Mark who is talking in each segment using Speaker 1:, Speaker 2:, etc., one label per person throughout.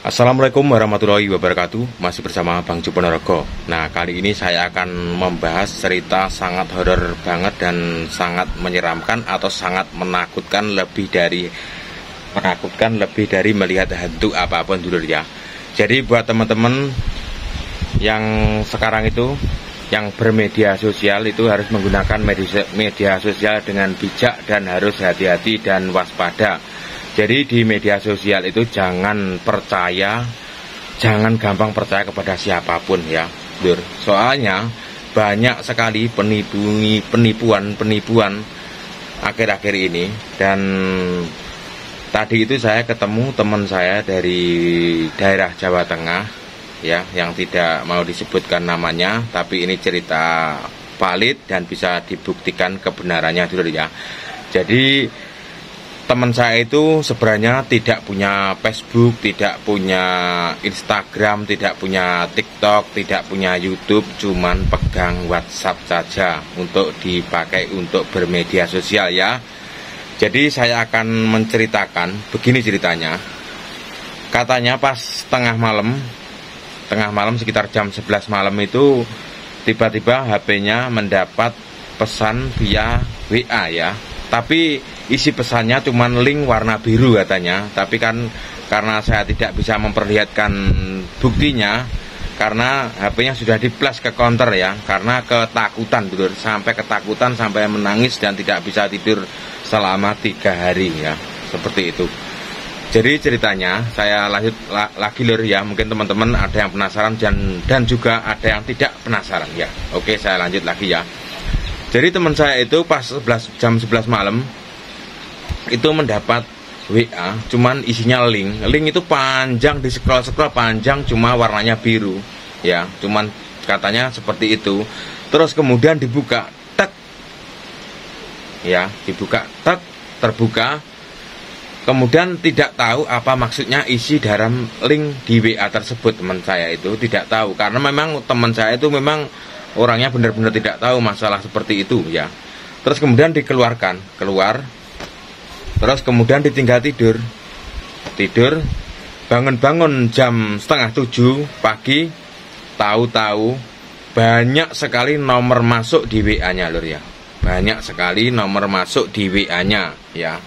Speaker 1: Assalamualaikum warahmatullahi wabarakatuh. Masih bersama Bang Ju Ponorogo. Nah, kali ini saya akan membahas cerita sangat horor banget dan sangat menyeramkan atau sangat menakutkan, lebih dari melihat hantu apapun dulu ya. Jadi buat teman-teman yang sekarang itu yang bermedia sosial itu harus menggunakan media sosial dengan bijak dan harus hati-hati dan waspada. Jadi di media sosial itu jangan gampang percaya kepada siapapun ya, Lur. Soalnya banyak sekali penipuan akhir-akhir ini. Dan tadi itu saya ketemu teman saya dari daerah Jawa Tengah ya, yang tidak mau disebutkan namanya, tapi ini cerita valid dan bisa dibuktikan kebenarannya dulu ya. Jadi teman saya itu sebenarnya tidak punya Facebook, tidak punya Instagram, tidak punya TikTok, tidak punya YouTube, cuman pegang WhatsApp saja untuk dipakai untuk bermedia sosial ya. Jadi saya akan menceritakan begini ceritanya. Katanya pas tengah malam sekitar jam 11 malam itu tiba-tiba HP-nya mendapat pesan via WA ya. Tapi isi pesannya cuma link warna biru katanya. Tapi kan karena saya tidak bisa memperlihatkan buktinya, karena HP-nya sudah di-flash ke counter ya, karena ketakutan betul, sampai menangis dan tidak bisa tidur selama 3 hari ya, seperti itu. Jadi ceritanya saya lanjut lagi Lur ya, mungkin teman-teman ada yang penasaran dan juga ada yang tidak penasaran ya. Oke, saya lanjut lagi ya. Jadi teman saya itu pas jam 11 malam itu mendapat WA, cuman isinya link itu panjang, di scroll panjang, cuma warnanya biru ya, cuman katanya seperti itu. Terus kemudian dibuka, tek ya, terbuka. Kemudian tidak tahu apa maksudnya isi dalam link di WA tersebut. Teman saya itu tidak tahu, karena memang teman saya itu memang orangnya benar-benar tidak tahu masalah seperti itu ya. Terus kemudian keluar, terus kemudian ditinggal tidur, bangun jam setengah 7 pagi, tahu-tahu banyak sekali nomor masuk di WA-nya Lur ya. Banyak sekali nomor masuk di WA-nya ya.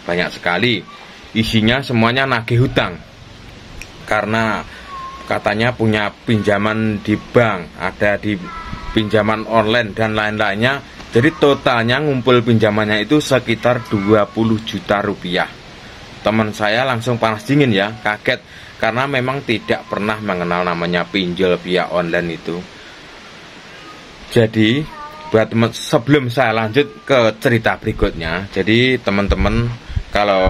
Speaker 1: Banyak sekali, isinya semuanya nagih hutang. Karena katanya punya pinjaman di bank, ada di pinjaman online dan lain-lainnya. Jadi totalnya ngumpul pinjamannya itu sekitar 20 juta rupiah. Teman saya langsung panas dingin ya, kaget, karena memang tidak pernah mengenal namanya pinjol via online itu. Jadi buat sebelum saya lanjut ke cerita berikutnya, jadi teman-teman kalau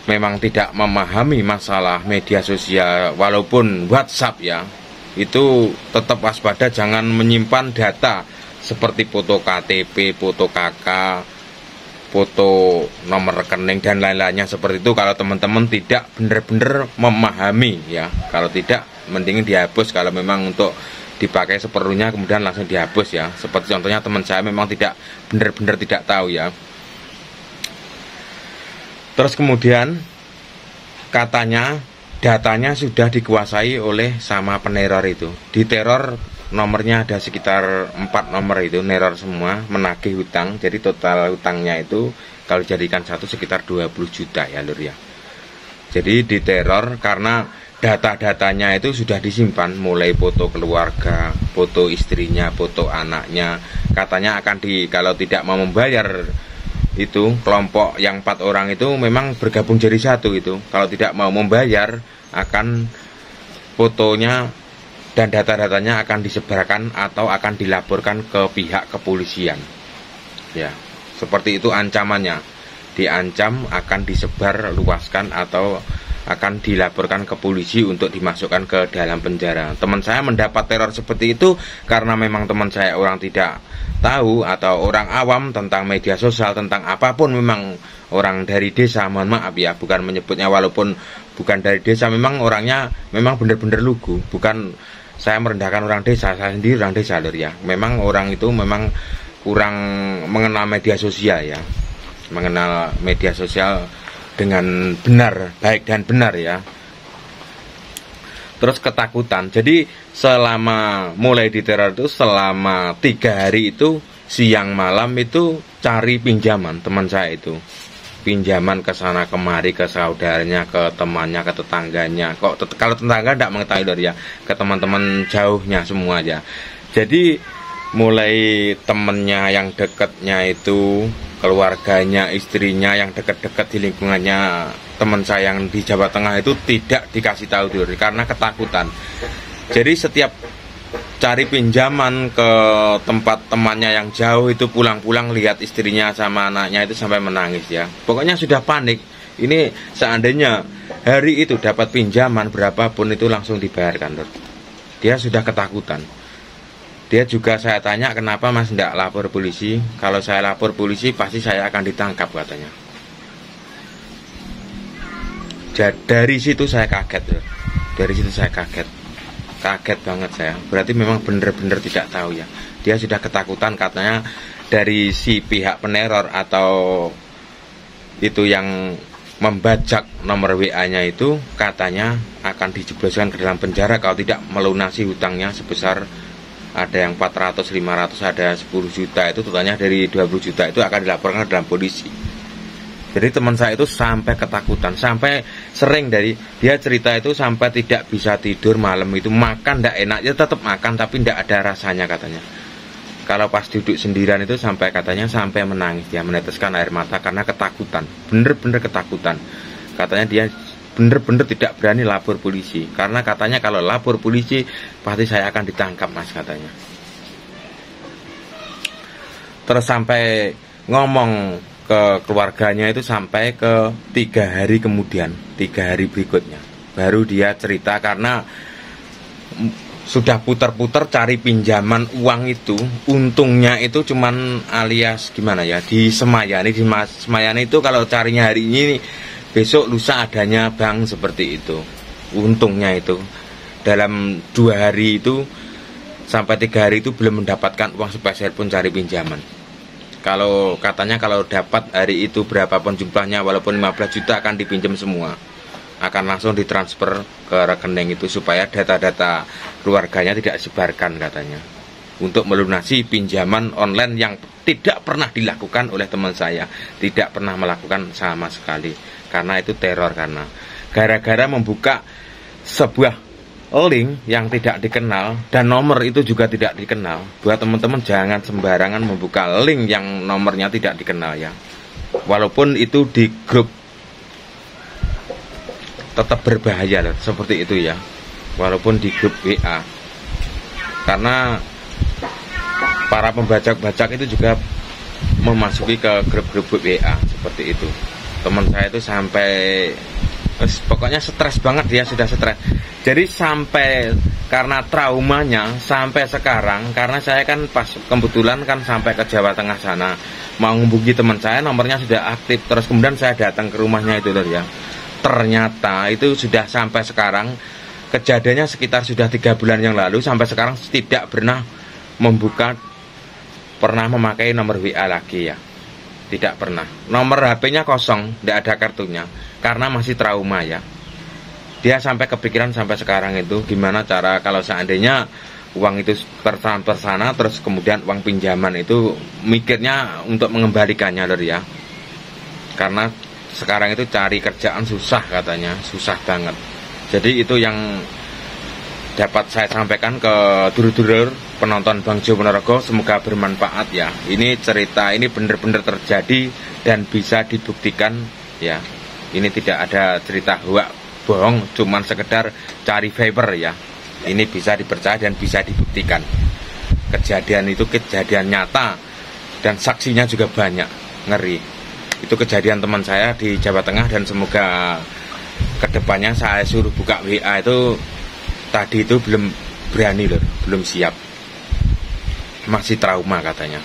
Speaker 1: memang tidak memahami masalah media sosial, walaupun WhatsApp ya, itu tetap waspada, jangan menyimpan data seperti foto KTP, foto KK, foto nomor rekening dan lain-lainnya seperti itu. Kalau teman-teman tidak benar-benar memahami ya, kalau tidak mending dihapus. Kalau memang untuk dipakai seperlunya kemudian langsung dihapus ya. Seperti contohnya teman saya memang tidak benar-benar tidak tahu ya. Terus kemudian katanya datanya sudah dikuasai oleh sama peneror itu. Diteror, nomornya ada sekitar 4 nomor itu, neror semua, menagih hutang. Jadi total hutangnya itu kalau jadikan satu sekitar 20 juta ya Lur ya. Jadi diteror karena data-datanya itu sudah disimpan, mulai foto keluarga, foto istrinya, foto anaknya. Katanya akan kalau tidak mau membayar itu, kelompok yang 4 orang itu memang bergabung jadi satu itu. Kalau tidak mau membayar, akan fotonya dan data-datanya akan disebarkan atau akan dilaporkan ke pihak kepolisian ya. Seperti itu ancamannya, diancam akan disebar luaskan atau akan dilaporkan ke polisi untuk dimasukkan ke dalam penjara. Teman saya mendapat teror seperti itu karena memang teman saya orang tidak tahu atau orang awam tentang media sosial, tentang apapun. Memang orang dari desa, mohon maaf ya, bukan menyebutnya, walaupun bukan dari desa, memang orangnya memang benar-benar lugu. Bukan saya merendahkan orang desa, saya sendiri orang desa Lur ya. Memang orang itu memang kurang mengenal media sosial ya, mengenal media sosial dengan benar, baik dan benar ya. terus ketakutan. Jadi selama mulai diteror itu selama 3 hari itu siang malam itu cari pinjaman teman saya itu, pinjaman ke sana kemari, ke saudaranya, ke temannya, ke tetangganya. Kalau tetangga tidak mengetahui dari ya, ke teman-teman jauhnya semua aja. Jadi mulai temennya yang dekatnya itu, keluarganya, istrinya yang dekat-dekat di lingkungannya teman saya yang di Jawa Tengah itu tidak dikasih tahu dulu karena ketakutan. Jadi setiap cari pinjaman ke tempat temannya yang jauh itu pulang-pulang lihat istrinya sama anaknya itu sampai menangis ya. Pokoknya sudah panik. Ini seandainya hari itu dapat pinjaman berapapun itu langsung dibayarkan. Dia sudah ketakutan. Dia juga saya tanya kenapa mas tidak lapor polisi. Kalau saya lapor polisi pasti saya akan ditangkap katanya. Dari situ saya kaget. Dari situ saya kaget. Kaget banget saya. Berarti memang benar-benar tidak tahu ya. Dia sudah ketakutan katanya dari si pihak peneror atau itu yang membajak nomor WA-nya itu katanya akan dijebloskan ke dalam penjara kalau tidak melunasi hutangnya sebesar ada yang 400, 500, ada 10 juta itu totalnya dari 20 juta itu akan dilaporkan ke dalam polisi. Jadi teman saya itu sampai ketakutan, sampai sering dari dia cerita itu sampai tidak bisa tidur malam itu, makan tidak enak, ya tetap makan tapi tidak ada rasanya katanya. Kalau pas duduk sendirian itu sampai katanya sampai menangis, dia meneteskan air mata karena ketakutan, bener-bener ketakutan. Katanya dia bener-bener tidak berani lapor polisi karena katanya kalau lapor polisi pasti saya akan ditangkap mas katanya. Terus sampai ngomong ke keluarganya itu sampai ke 3 hari kemudian, 3 hari berikutnya baru dia cerita karena sudah putar-putar cari pinjaman uang itu, untungnya itu cuman alias gimana ya, di Semayani. Di Semayani itu kalau carinya hari ini besok lusa adanya bank seperti itu. Untungnya itu dalam 2 hari itu sampai 3 hari itu belum mendapatkan uang sepeser pun cari pinjaman. Kalau katanya kalau dapat hari itu berapapun jumlahnya walaupun 15 juta akan dipinjam semua, akan langsung ditransfer ke rekening itu supaya data-data keluarganya tidak disebarkan katanya, untuk melunasi pinjaman online yang tidak pernah dilakukan oleh teman saya, tidak pernah melakukan sama sekali karena itu teror, karena gara-gara membuka sebuah link yang tidak dikenal dan nomor itu juga tidak dikenal. Buat teman-teman jangan sembarangan membuka link yang nomornya tidak dikenal ya. Walaupun itu di grup tetap berbahaya loh, seperti itu ya. Walaupun di grup WA. Karena para pembajak-bajak itu juga memasuki ke grup-grup WA seperti itu. Teman saya itu sampai pokoknya stres banget, dia sudah stres. Jadi sampai karena traumanya sampai sekarang, karena saya kan pas kebetulan kan sampai ke Jawa Tengah sana mau menghubungi teman saya, nomornya sudah aktif. Terus kemudian saya datang ke rumahnya itu loh ya. Ternyata itu sudah sampai sekarang, kejadiannya sekitar sudah 3 bulan yang lalu, sampai sekarang tidak pernah pernah memakai nomor WA lagi ya. Tidak pernah. Nomor HP-nya kosong, tidak ada kartunya karena masih trauma ya. Dia sampai kepikiran sampai sekarang itu gimana cara kalau seandainya uang itu tertransfer sana, terus kemudian uang pinjaman itu mikirnya untuk mengembalikannya loh ya. Karena sekarang itu cari kerjaan susah katanya, susah banget. Jadi itu yang dapat saya sampaikan ke dulur-dulur penonton Bang Jo Ponorogo, semoga bermanfaat ya. Ini cerita ini benar-benar terjadi dan bisa dibuktikan ya. Ini tidak ada cerita hoak bohong, cuman sekedar cari favor ya. Ini bisa dipercaya dan bisa dibuktikan. Kejadian itu kejadian nyata dan saksinya juga banyak, ngeri. Itu kejadian teman saya di Jawa Tengah dan semoga kedepannya saya suruh buka WA itu tadi itu belum berani loh, belum siap. Masih trauma katanya.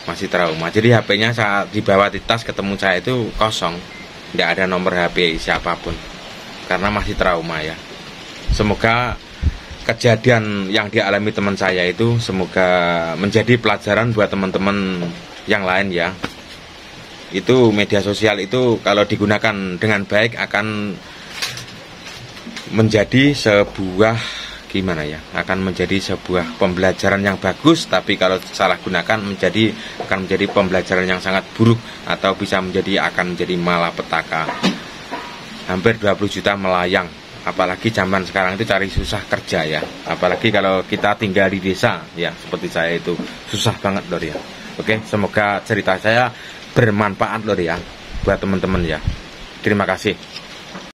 Speaker 1: Masih trauma. Jadi HP-nya saat dibawa di tas ketemu saya itu kosong. Tidak ada nomor HP siapapun. Karena masih trauma ya. Semoga kejadian yang dialami teman saya itu semoga menjadi pelajaran buat teman-teman yang lain ya. Itu media sosial itu kalau digunakan dengan baik akan menjadi sebuah gimana ya, akan menjadi sebuah pembelajaran yang bagus, tapi kalau salah gunakan akan menjadi pembelajaran yang sangat buruk, atau bisa akan menjadi malapetaka. Hampir 20 juta melayang, apalagi zaman sekarang itu cari susah kerja ya, apalagi kalau kita tinggal di desa ya seperti saya itu susah banget lor ya. Oke, semoga cerita saya bermanfaat lor ya buat teman-teman ya. Terima kasih.